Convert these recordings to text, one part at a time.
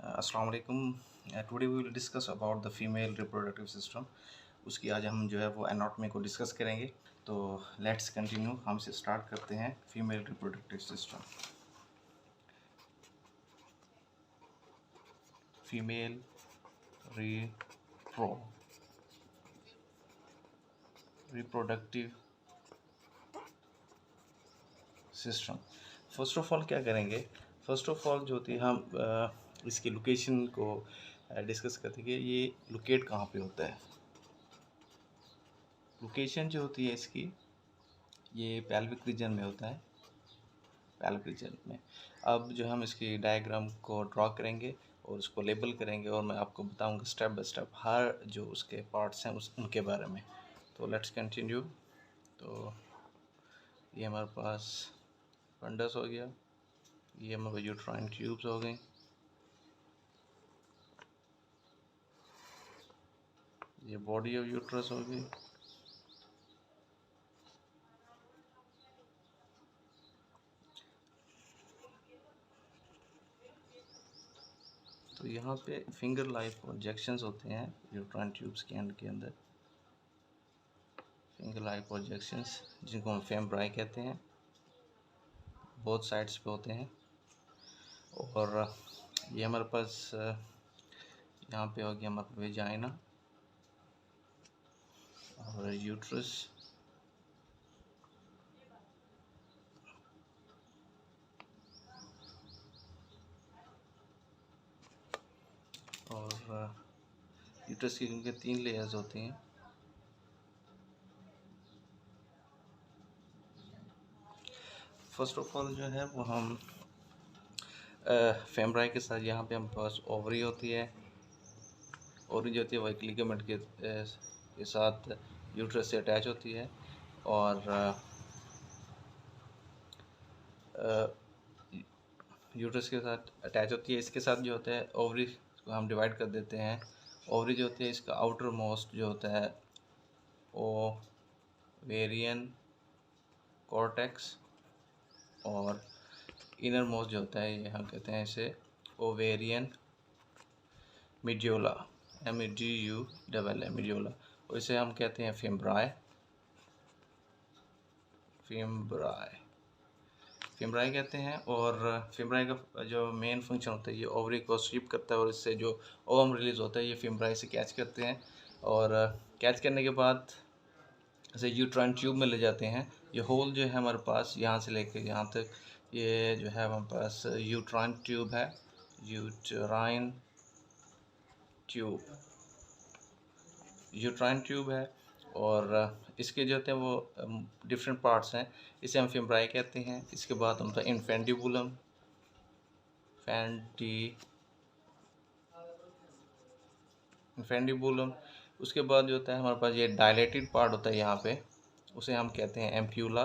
अस्सलाम वालेकुम। Today we will discuss about the female reproductive system. उसकी आज हम जो है वो एनाटॉमी को डिस्कस करेंगे। तो लेट्स कंटिन्यू, हम से स्टार्ट करते हैं female reproductive system. Female reproductive system. First of all क्या करेंगे, फर्स्ट ऑफ ऑल जो होती है हम इसकी लोकेशन को डिस्कस करते हैं कि ये लोकेट कहाँ पे होता है। लोकेशन जो होती है इसकी, ये पेल्विक रीजन में होता है, पेल्विक रीजन में। अब जो हम इसकी डायग्राम को ड्रॉ करेंगे और उसको लेबल करेंगे और मैं आपको बताऊंगा स्टेप बाय स्टेप हर जो उसके पार्ट्स हैं उनके बारे में। तो लेट्स कंटिन्यू। तो ये हमारे पास फंडस हो गया, ये हमारे यूट्राइन ट्यूब्स हो गई, ये बॉडी ऑफ यूट्रस हो गई, तो यहाँ पे फिंगर लाइक प्रोजेक्शंस होते हैं यूट्राइन ट्यूब्स के एंड के अंदर, फिंगर लाइक प्रोजेक्शंस जिनको हम फेम्ब्राई कहते हैं, बोथ साइड्स पे होते हैं। और ये हमारे पास यहाँ पे हो गया हमारा वेजाइना और यूट्रस, और यूट्रस की क्योंकि 3 लेयर्स होती हैं। फर्स्ट ऑफ ऑल जो है वो हम फेम्ब्राई के साथ यहाँ पे हमारे पास ओवरी होती है। ओवरी जो होती है वो एक लिगामेंट के साथ यूट्रस से अटैच होती है, और यूट्रस के साथ अटैच होती है। इसके साथ जो होता है ओवरी को हम डिवाइड कर देते हैं। ओवरी जो होती है इसका आउटर मोस्ट जो होता है ओवेरियन कॉर्टेक्स, और इनर मोस्ट जो होता है ये हम कहते हैं इसे ओवेरियन मीड्यूला, MEDULA मीड्यूला, और इसे हम कहते हैं फेम्ब्राई। फेम्ब्राई कहते हैं। और फेम्ब्राई का जो मेन फंक्शन होता है ये ओवरी को स्वीप करता है, और इससे जो ओवम रिलीज होता है ये फेम्ब्राई से कैच करते हैं, और कैच करने के बाद इसे यूट्राइन ट्यूब में ले जाते हैं। ये होल जो है हमारे पास यहाँ से लेकर यहाँ तक, ये जो है हमारे पास यूट्राइन ट्यूब है, यूट्राइन ट्यूब है। और इसके जो होते हैं वो डिफरेंट पार्ट्स हैं, इसे हम फेम्ब्राई कहते हैं। इसके बाद हम इन्फेंडिबुलम, उसके बाद जो होता है हमारे पास ये डायलेटेड पार्ट होता है यहाँ पे, उसे हम कहते हैं एम्प्यूला,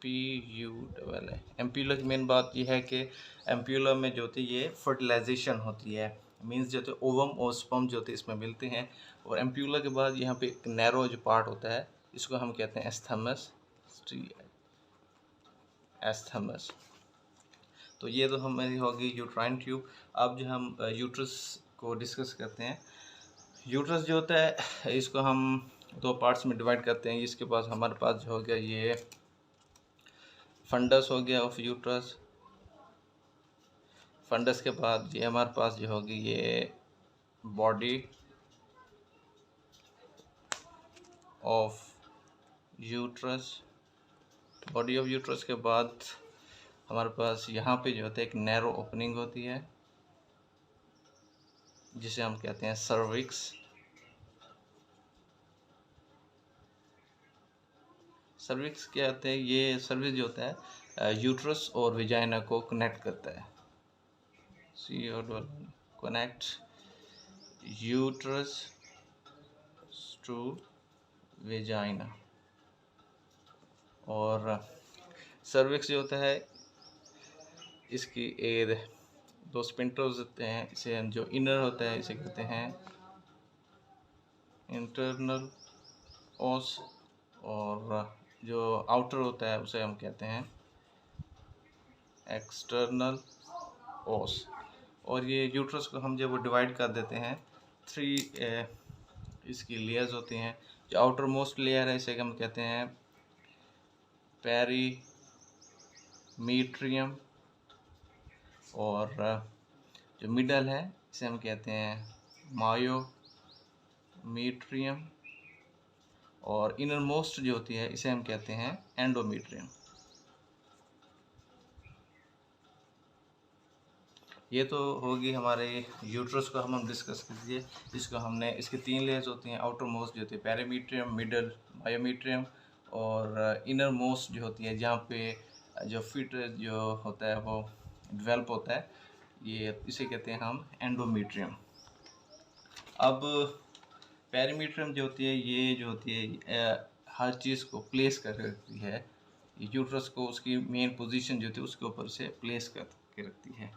PULA। एम्प्यूला की मेन बात यह है कि एम्प्यूला में जो होती है ये फर्टिलाइजेशन होती है, मींस जो होते हैं ओवम और स्पर्म जो होते हैं इसमें मिलते हैं। और एम्प्यूला के बाद यहाँ पे एक नैरो जो पार्ट होता है इसको हम कहते हैं एस्थमस। तो ये तो हमारी होगी यूट्राइन ट्यूब। अब जो हम यूट्रस को डिस्कस करते हैं। यूट्रस जो होता है इसको हम 2 पार्ट्स में डिवाइड करते हैं। इसके पास हमारे पास जो हो गया ये फंडस हो गया ऑफ यूट्रस। फंडस के बाद ये हमारे पास जो होगी ये body of uterus. Body of uterus के बाद हमारे पास यहाँ पे जो होता है एक नैरो ओपनिंग होती है जिसे हम कहते हैं सर्विक्स। सर्विक्स क्या होता है, ये सर्विक्स जो होता है यूट्रस और वेजाइना को कनेक्ट करता है। Connect uterus to vagina. और सर्विक्स जो होता है इसकी 2 स्पिंटर्स होते हैं, इसे हम जो इनर होता है इसे कहते हैं इंटरनल ओस, और जो आउटर होता है उसे हम कहते हैं एक्सटर्नल ओस। और ये यूट्रस को हम जब वो डिवाइड कर देते हैं 3 इसकी लेयर्स होती हैं। जो आउटर मोस्ट लेयर है इसे हम कहते हैं पेरीमीट्रियम, और जो मिडल है इसे हम कहते हैं मायोमीट्रियम, और इनर मोस्ट जो होती है इसे हम कहते हैं एंडोमीट्रियम। ये तो होगी हमारे यूट्रस को हम डिस्कस कीजिए। इसको हमने इसकी 3 लेयर्स होती हैं। आउटर मोस्ट जो होती है पेरीमीट्रियम, मिडल मायोमीट्रियम, और इनर मोस्ट जो होती है जहाँ पे जो फिट जो होता है वो डेवलप होता है, ये इसे कहते हैं हम एंडोमीट्रियम। अब पेरीमीट्रियम जो होती है ये जो होती है हर चीज़ को प्लेस कर रखती है। यूट्रस को उसकी मेन पोजीशन जो होती है उसके ऊपर से प्लेस करके रखती है,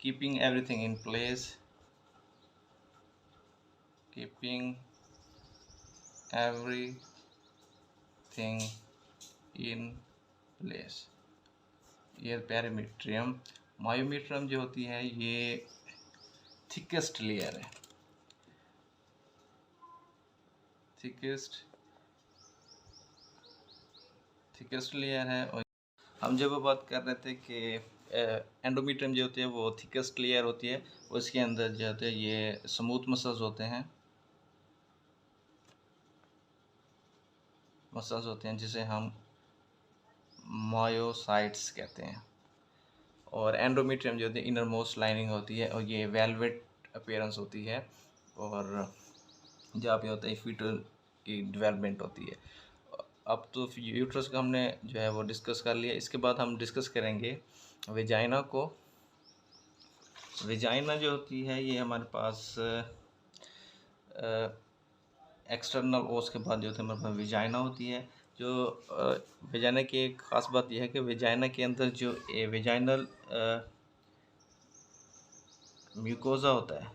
keeping everything in place, keeping everything in place। ये पेरीमीट्रियम। मायोमीट्रियम जो होती है ये थिकेस्ट लेयर है, थिकेस्ट लेयर है। और हम जब बात कर रहे थे कि एंडोमीट्रियम जो होती है वो थिकेस्ट लेयर होती है, उसके अंदर जो होते हैं ये स्मूथ मसल्स होते हैं, जिसे हम मायोसाइट्स कहते हैं। और एंडोमीट्रियम जो होती है इनर मोस्ट लाइनिंग होती है, और ये वेलवेट अपीयरेंस होती है, और जहाँ पे होता है फीटल की डेवलपमेंट होती है। अब तो यूट्रस का हमने जो है वो डिस्कस कर लिया। इसके बाद हम डिस्कस करेंगे वेजाइना को। वेजाइना जो होती है ये हमारे पास एक्सटर्नल ओस के बाद जो होता है हमारे पास वेजाइना होती है। जो वेजाइना की एक ख़ास बात यह है कि वेजाइना के अंदर जो वेजाइनल म्यूकोज़ा होता है,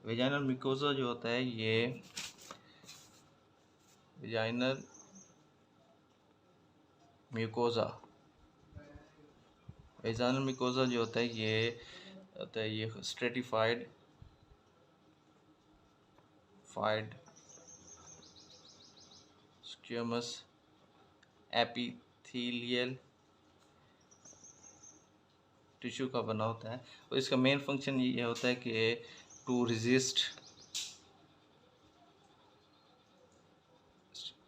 वेजाइनल म्यूकोज़ा जो होता है ये वेजाइनल म्यूकोज़ा जो होता है ये स्ट्रेटिफाइड स्क्यूमस एपिथेलियल टिश्यू का बना होता है। और इसका मेन फंक्शन ये होता है कि to resist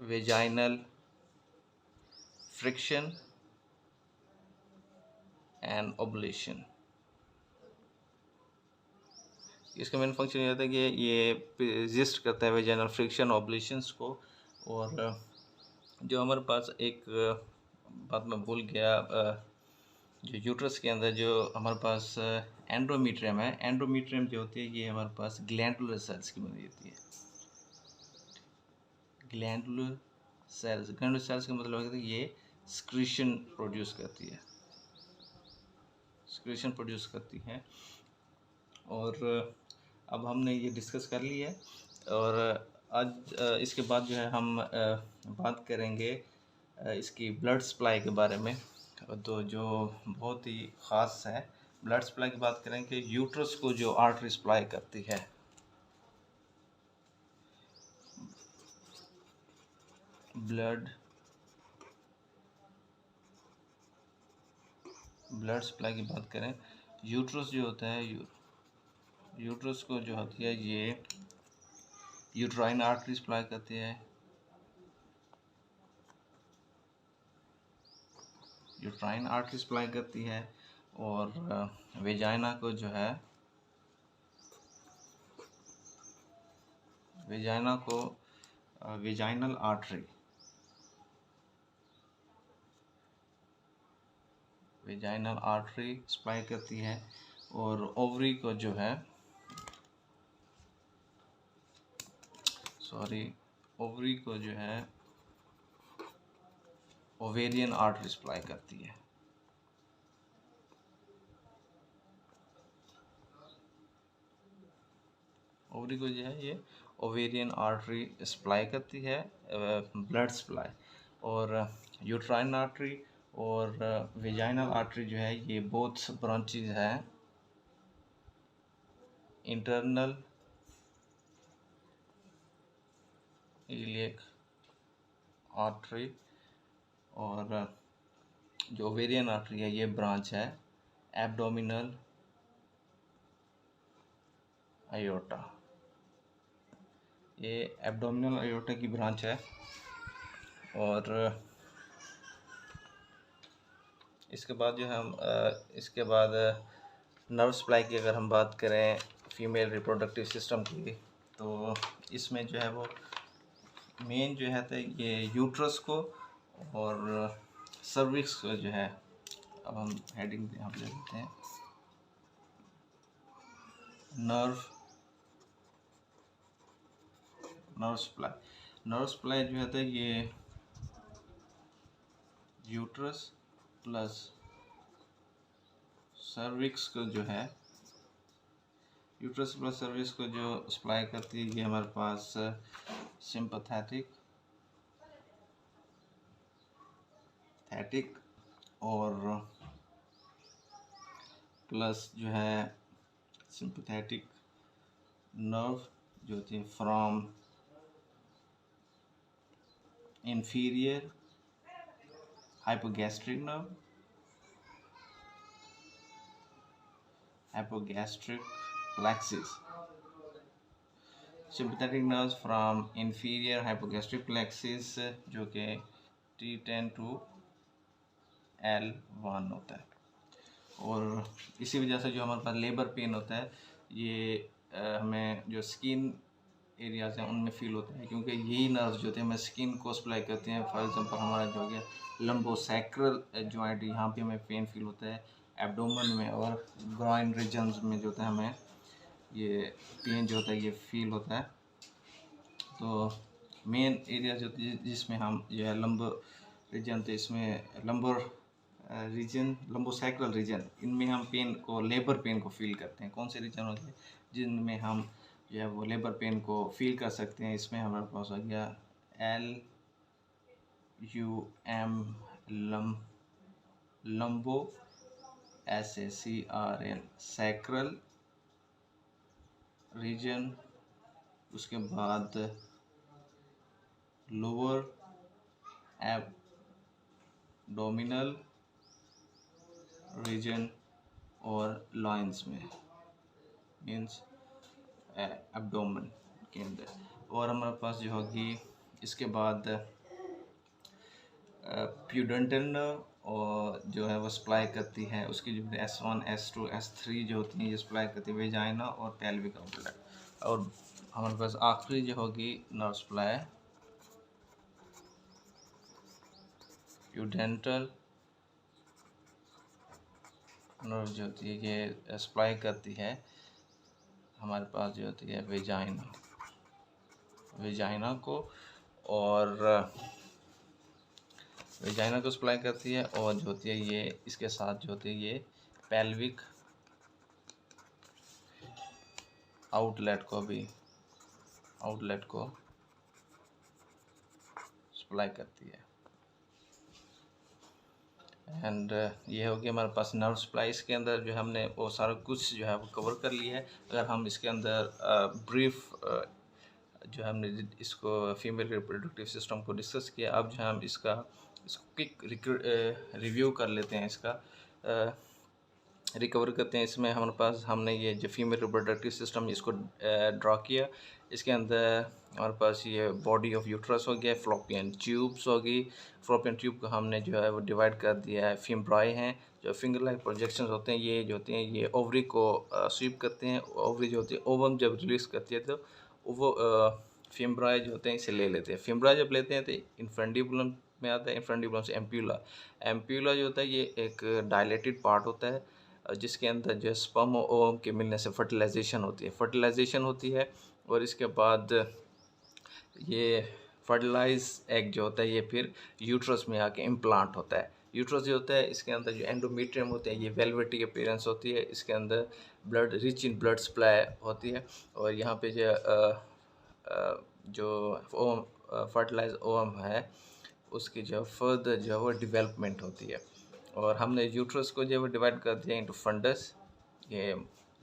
vaginal friction and ovulation. इसका मेन फंक्शन ये होता है कि ये रेजिस्ट करता है वेजाइनल फ्रिक्शन ओबुलेशंस को। और जो हमारे पास एक बात मैं भूल गया, जो यूट्रस के अंदर जो हमारे पास एंडोमीट्रियम है, एंडोमीट्रियम जो होती है ये हमारे पास ग्लैंडुलर सेल्स की बनी होती है। ग्लैंडुलर सेल्स का मतलब है कि ये स्क्रीशन प्रोड्यूस करती है। और अब हमने ये डिस्कस कर लिया है, और आज इसके बाद जो है हम बात करेंगे इसकी ब्लड सप्लाई के बारे में। तो जो बहुत ही ख़ास है, ब्लड सप्लाई की बात करेंगे। यूट्रस को जो आर्टरी सप्लाई करती है, ब्लड सप्लाई की बात करें, यूट्रस जो होता है यूट्रस को जो होती है ये यूट्राइन आर्टरी सप्लाई करती है। यूट्राइन आर्टरी सप्लाई करती है। और वेजाइना को जो है वेजाइनल आर्टरी सप्लाई करती है। और ओवरी को जो है ओवेरियन आर्टरी सप्लाई करती है। ओवरी को जो है ये ओवेरियन आर्टरी सप्लाई करती है, ब्लड सप्लाई। और यूट्राइन आर्टरी और वेजाइनल आर्टरी जो है ये बोथ ब्रांचेज हैं इंटरनल इलियक आर्टरी, और जो ओवेरियन आर्टरी है ये ब्रांच है एब्डोमिनल आयोटा, ये एब्डोमिनल आयोटा की ब्रांच है। और इसके बाद जो हम इसके बाद नर्व सप्लाई की अगर हम बात करें फीमेल रिप्रोडक्टिव सिस्टम की, तो इसमें जो है वो मेन जो है तो ये यूट्रस को और सर्विक्स को जो है, अब हम हेडिंग यहाँ पे ले लेते हैं, नर्व सप्लाई जो है तो ये यूट्रस प्लस सर्विक्स को जो है, यूट्रस प्लस सर्विक्स को जो सप्लाई करती है ये हमारे पास सिंपैथेटिक और प्लस जो है सिंपैथेटिक नर्व जो होती है from inferior hypogastric nerve, hypogastric plexus, sympathetic nerves from inferior hypogastric plexus जो कि T10 to L1 होता है। और इसी वजह से जो हमारे पास लेबर पेन होता है ये हमें जो स्किन एरियाज हैं उनमें फील होता है, क्योंकि यही नर्व्स जो होते हैं हमें स्किन को सप्लाई करते हैं। फॉर एग्जांपल हमारा जो हो गया लंबोसैक्रल जॉइंट, यहाँ पे हमें पेन फील होता है एब्डोमेन में, और ग्रॉइन रीजन्स में जो होता है हमें ये पेन जो होता है ये फील होता है। तो मेन एरिया जो जिसमें हम जो है लंबर रीजन, तो इसमें लंबर रीजन, लंबोसैक्रल रीजन, इनमें हम पेन को, लेबर पेन को फील करते हैं। कौन से रीजन होते हैं जिनमें हम जो है वो लेबर पेन को फील कर सकते हैं? इसमें हमारे पास हो गया LUM लंबो, SACRL सैक्रल रीजन, उसके बाद लोअर एब्डोमिनल रीजन और लॉइंस में, मीन्स एब्डोमेन के अंदर। और हमारे पास जो होगी इसके बाद प्यूडेंटल नर्व, और जो है वो सप्लाई करती है उसकी जो S1 S2 S3 जो होती हैं ये सप्लाई करती है वेजाइना और पेल्विक आउटलेट। और हमारे पास आखिरी जो होगी नर्व सप्लाई प्यूडेंटल नर्व जो होती है ये सप्लाई करती है हमारे पास जो होती है वेजाइना को, और वेजाइना को सप्लाई करती है। और जो होती है ये इसके साथ जो होती है ये पेल्विक आउटलेट को सप्लाई करती है। एंड ये हो गया हमारे पास नर्व सप्लाई। इसके अंदर जो हमने वो सारा कुछ जो है वो कवर कर लिया है। अगर हम इसके अंदर ब्रीफ जो हमने इसको फीमेल रिप्रोडक्टिव सिस्टम को डिस्कस किया, अब जो हम इसको क्विक रिव्यू कर लेते हैं, इसका रिकवर करते हैं। इसमें हमारे पास हमने ये जो फीमेल रिप्रोडक्टिव सिस्टम इसको ड्रा किया। इसके अंदर हमारे पास ये बॉडी ऑफ यूट्रस हो गया, फ्लोपियन ट्यूब्स होगी, फ्लोपियन ट्यूब को हमने जो है वो डिवाइड कर दिया है। फिम्ब्राई हैं जो फिंगर लाइक प्रोजेक्शंस होते हैं, ये जो होते हैं ये ओवरी को स्वीप करते हैं। ओवरी जो होती है ओवम जब रिलीज़ करती है तो वो फिम्ब्राई जो होते हैं इसे ले लेते हैं। फिम्ब्राई जब लेते हैं तो इन्फेंडिबुलम में आता है, इन्फेंडिबुलम से एम्प्यूला जो होता है ये एक डायलेटेड पार्ट होता है जिसके अंदर जो स्पर्म और ओवम के मिलने से फर्टिलाइजेशन होती है। और इसके बाद ये फर्टिलाइज एग जो होता है ये फिर यूट्रस में आके इम्प्लांट होता है। यूट्रस जो होता है इसके अंदर जो एंडोमेट्रियम होते हैं ये वेलवेटी अपीयरेंस होती है। इसके अंदर blood rich in blood supply होती है। और यहाँ पे जो ओवम फर्टिलाइज ओवम है उसकी जो फर्दर जो है वो डेवलपमेंट होती है। और हमने यूट्रस को जो है डिवाइड कर दिया इनटू फंडस, ये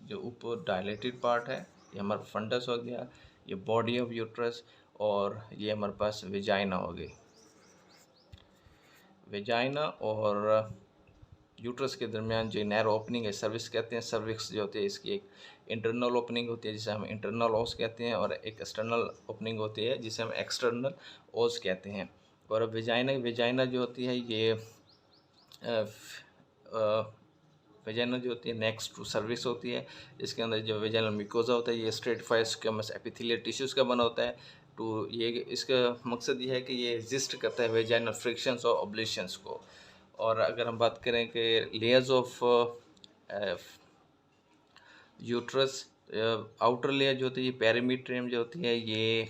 जो ऊपर डायलेटेड पार्ट है ये हमारा फंडस हो गया, ये बॉडी ऑफ यूट्रस, और ये हमारे पास वेजाइना हो गई। वेजाइना और यूट्रस के दरमियान जो नैरो ओपनिंग है सर्विक्स कहते हैं। सर्विक्स जो होती है इसकी एक इंटरनल ओपनिंग होती है जिसे हम इंटरनल ओस कहते हैं, और एक एक्सटर्नल ओपनिंग होती है जिसे हम एक्सटर्नल ओस कहते हैं। और वेजाइना जो होती है ये वेजाइना जो होती है नेक्स्ट टू सर्विक्स होती है। इसके अंदर जो वेजाइनल म्यूकोसा होता है ये स्ट्रेटिफाइड स्क्वेमस एपिथेलियल टिश्यूज़ का बना होता है। तो ये इसका मकसद ये है कि ये एग्जिस्ट करता है वेजाइनल फ्रिक्शंस और ऑब्लेशंस को। और अगर हम बात करें कि layers of uterus, outer layer जो होती है ये पेरिमीट्रियम जो होती है ये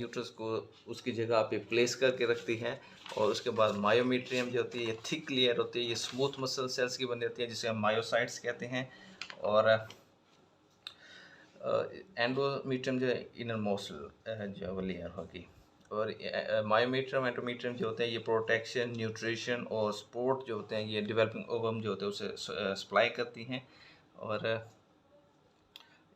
यूट्रस को उसकी जगह पे प्लेस करके रखती है। और उसके बाद मायोमीट्रियम जो होती है ये थिक लेयर होती है, ये स्मूथ मसल सेल्स की बनी होती है जिसे हम मायोसाइट्स कहते हैं। और एंडोमीट्रियम जो है इनर मोस्ट जो वो लेयर होगी। और मायोमीट्रियम एंडोमीट्रियम जो होते हैं ये प्रोटेक्शन, न्यूट्रिशन और सपोर्ट जो होते हैं ये डेवलपिंग ओवम जो होते हैं उसे सप्लाई करती हैं। और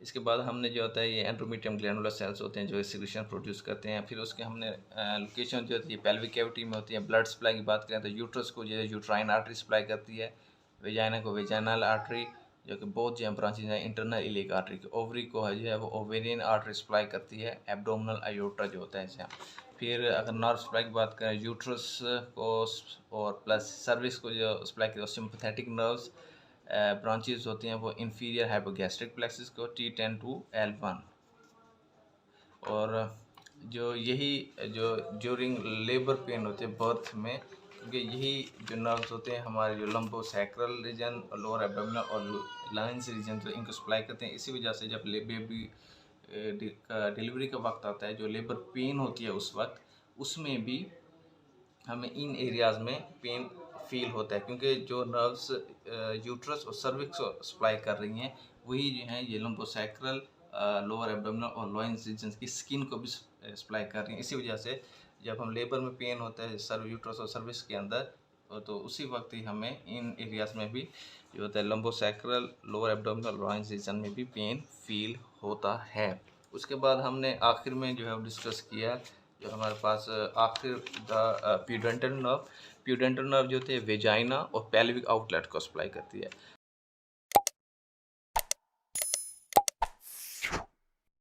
इसके बाद हमने जो होता है ये एंडोमीट्रियम ग्लैंडुलर सेल्स होते हैं जो सिक्रीशन प्रोड्यूस करते हैं। फिर उसके हमने लोकेशन जो होती है पेल्विक कैविटी में होती है। ब्लड सप्लाई की बात करें तो यूट्रस को जो है यूट्राइन आर्टरी सप्लाई करती है, वेजाइना को वेजाइनल आर्टरी जो कि बहुत जो ब्रांचेज हैं इंटरनल इलिक आर्टरी की, ओवरी को है जो है वो ओवेरियन आर्टरी सप्लाई करती है, एब्डोमिनल आयोटा जो होता है इसे। फिर अगर नर्व सप्लाई की बात करें यूट्रस को और प्लस सर्विस को जो सप्लाई करती है सिंपैथेटिक नर्व्स ब्रांचेस होती हैं वो इंफीरियर हाइपोगैस्ट्रिक प्लेक्सस को T10 to L1। और जो यही जो ड्यूरिंग लेबर पेन होते हैं बर्थ में, क्योंकि यही जो नर्व्स होते हैं हमारे जो लंबोसैक्रल रीजन, लोअर एब्डोमिनल और लंग्स रीजन तो इनको सप्लाई करते हैं। इसी वजह से जब बेबी डिलीवरी का वक्त आता है जो लेबर पेन होती है उस वक्त उसमें भी हमें इन एरियाज़ में पेन फील होता है, क्योंकि जो नर्व्स यूट्रस और सर्विक्स को सप्लाई कर रही हैं वही जो हैं ये लंबोसैक्रल, लोअर एब्डोमिनल और लोइंस रीजन की स्किन को भी सप्लाई कर रही हैं। इसी वजह से जब हम लेबर में पेन होता है यूट्रस और सर्विक्स के अंदर तो उसी वक्त ही हमें इन एरियाज़ में भी जो होता है लंबोसैक्रल, लोअर एब्डोमिनल, लोइंस रीजन में भी पेन फील होता है। उसके बाद हमने आखिर में जो है डिस्कस किया जो हमारे पास आखिर द प्यूडेंटल नर्व जो होती है वेजाइना और पेल्विक आउटलेट को सप्लाई करती है।